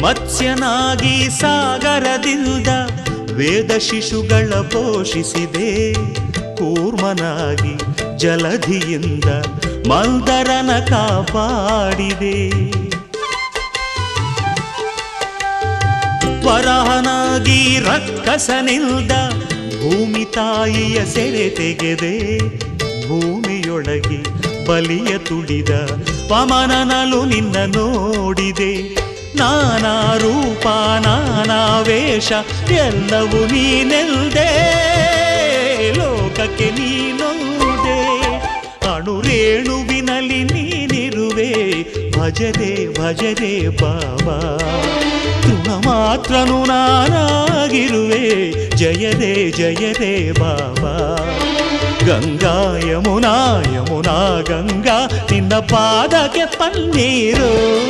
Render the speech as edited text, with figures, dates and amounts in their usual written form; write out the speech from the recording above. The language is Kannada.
ಮತ್ಸ್ಯನಾಗಿ ಸಾಗರದಿಂದ ವೇದ ಶಿಶುಗಳ ಪೋಷಿಸಿದೆ. ಕೂರ್ಮನಾಗಿ ಜಲಧಿಯಿಂದ ಮಂದರನ ಕಾಪಾಡಿದೆ. ವರಹನಾಗಿ ರಕ್ಕಸನಿಲ್ದ ಭೂಮಿ ತಾಯಿಯ ಸೆರೆ ತೆಗೆದೆ. ಭೂಮಿಯೊಳಗೆ ಬಲಿಯ ತುಡಿದ ಪಮನನಲು ನಿನ್ನ ನೋಡಿದೆ. ನಾನಾ ರೂಪ ನಾನಾ ವೇಷ ಎಲ್ಲವೂ ನೀನೆಲ್ದೆ. ಲೋಕಕ್ಕೆ ನೀನೊಂದೇ ಅಣುರೇಣುವಿನಲ್ಲಿ ನೀನಿರುವೆ. ಭಜರೆ ಭಜರೆ ಬಾಬಾ ತೃಣ ಮಾತ್ರನು ನಾನಾಗಿರುವೆ. ಜಯದೇ ಜಯದೇ ಬಾಬಾ. ಗಂಗಾ ಯಮುನಾ ಯಮುನಾ ಗಂಗಾ ನಿನ್ನ ಪಾದಕ್ಕೆ ಪನ್ನೀರು.